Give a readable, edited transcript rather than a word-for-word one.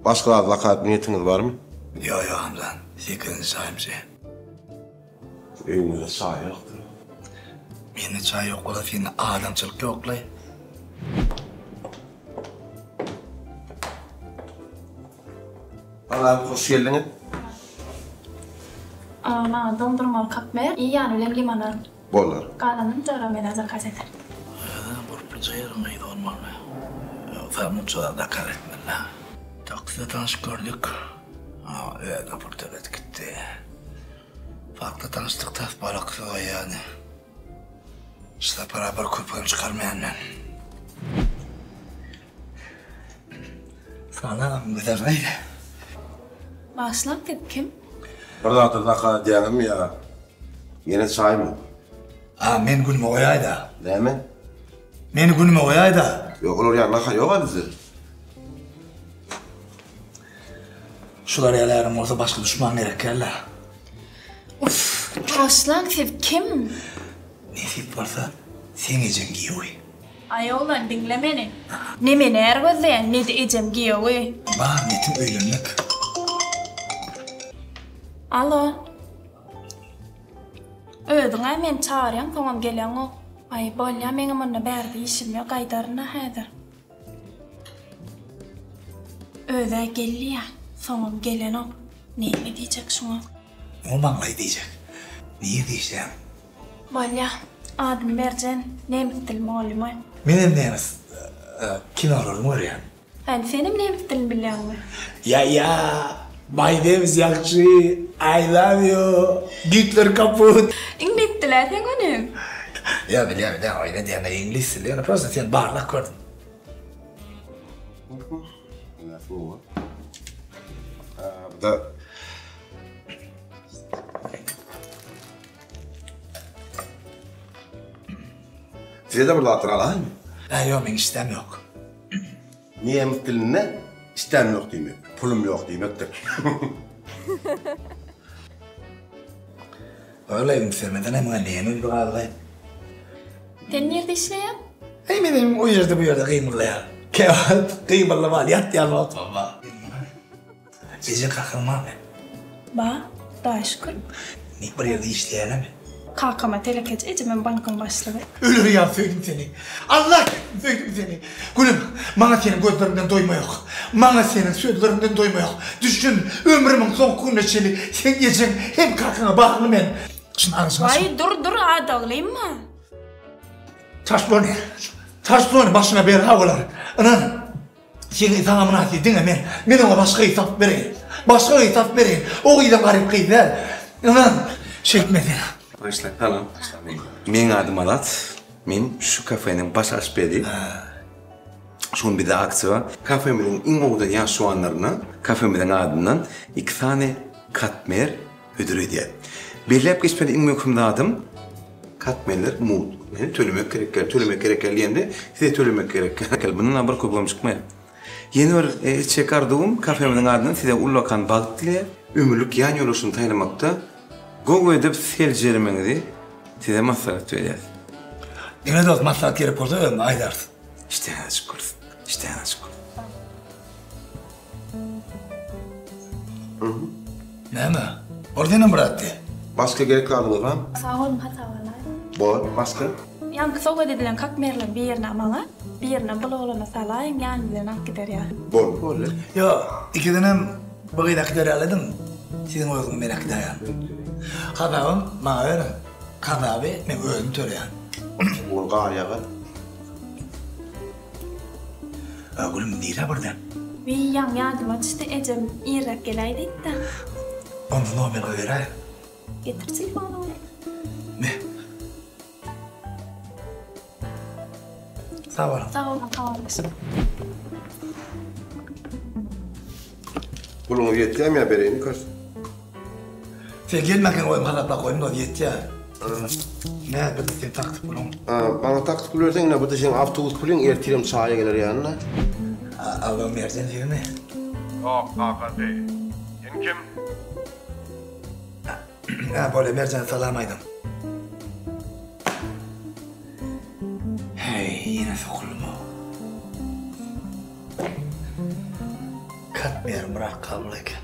Başka vakat niyetiniz var mı? Yok Hamzan. Fikrini sayayım sen. Evinize çay yoktur. Meni çay yok ola seni adamçılık yoklay. Allah'ım hoş geldiniz. Ama dondurmalı katmer, iyi yani öyle limonad. Bollar. Kalanın caramela zakaz eder. Burpulca yarımıydı olmalı. Fermuçalar da kar etmeli. Takside tanış gördük. Öyle portalet gitti. Farklı tanıştık tas balıksı o yani. İşte beraber kurpağını çıkarmayanla. Sana güzel neydi? Başlak dedi kim? Burada vakat diyelim ya. Yine çay mı? Men günüme koyaydı. Değil mi? Men günüme koyaydı. Yok olur ya naka yok hadi. Şular yalarım olsa başka düşman gerek yerler. Başlak dedi kim? Nesip varsa sen ecen giyoy. Ay oğlan dinle beni. Ne beni ergözleyen ne de ecem giyoğu. Bah netim öylünlük. Alo. Ödüňä men çağırýan, soňam gelýän o. Ay bolýa meňe munda berdi işim ýok, gaýdaryna häzir. Öde gelýär, soňam gelen o. Näme diýjek şoňa? O maňlay diýjek. Niye diýsem? Bolýa, adım berjen, nemis dil malumy. Menem nemes. Kim ararım oraya? Sen senim nemis dilini bilýärmi? Ya. My name is Yakşı. I love you. Hitler kaput. İngiliz dili sen onu. Ya biliyorum. Öyle diyen İngiliz dili. Prosta sen bağırlak gördün. Bu da size de burada hatıralar mı? Yok ben istem yok. Niye mutluğuna istem yok demek, pulum yok demektir. Öyle sevmeden hemen neyemi bir ağlayayım. Sen nerede işleyen? Benim o yerde bu yerde kıyımlayan. Kevat kıyımlama yat yanma oturma. Gece kalkılmam ben. Ba, daha şükür. Ne bir yerde işleyelim mi? Kalkama telekeci ecemen bankın başlığı. Ölür ya söyledim seni. Allah söyledim seni. Gülüm, bana senin gözlerinden doyma yok. Bana senin sözlerinden doyma yok. Düşün, ömrümün son günü çeli. Sen gecen hem kalkına bağlı ben. Şimdi ağzıma sok. Vay dur adağlayayım mı? Taşlı başına bir havalar. Anan, senin sana münasip dinle ben. Ben ona başka hitap vereyim. Başka hitap vereyim. O giden garip kıydı. Anan, çekmedin. Başla, tamam. Men adım Alat. Men şu kafenin baş aşperi. Şunun bir de aksi var. Kafemizin en oğuda yan soğanlarına, kafemizin adından 2 tane katmer ödül ediyor. Belirleyip geçmedi en mümkün adım katmerler mut. Yani tölemek gerekler yende size tölemek gerekler. Bunun haber koyulmuş çıkmaya. Yeni bir çekardığım kafemizin adından size ullakan bağıtlıya ömürlük yan yoluşunu taylamakta Gogo edip sel ceremenizi size maslahat vereceğiz. Ne de maslahat gerek olsa öyle aydarsın. İşte nasıl kursun. İşte nasıl kursun. Ne mi? Orada ne bıraktı? Başka gerekli var mı? Sağ olun hatalar. Bol, başka? Yankı soğuk edilen kakmerle bir yerine amala, bir yerine bulağılana salayın, yani nak gider ya. Bol, bol. Yo, iki dönem bugün akıdarı aladım. Sizin oğlum beni akıdarı. Kadavım bana verin. Kadavı ben öğrendim töreyen. Bol gariyağı. Oğlum neyre buradan? Bir yan yardım açtı ecem irak gelaydı da. Onu nomeri vereyim. Getirsin bana onu. Ne? Sağ olun. Sağ olun hatalar. Bunu yeteceğim ya bereğini kaç. Sen gelmeken koyayım halatla koyayım da yetti ya. Ne bir sen taktık bunu. Bana taksit kulörsen yine bu da senin avtobus pulun ertirim sahaya gelir yanına. Allah'ım yerden değil mi? Yok Hakan Bey. Sen kim? Ha böyle mercan salamaydım. Hey yine sokulma. Katmayan bırak kabul eken.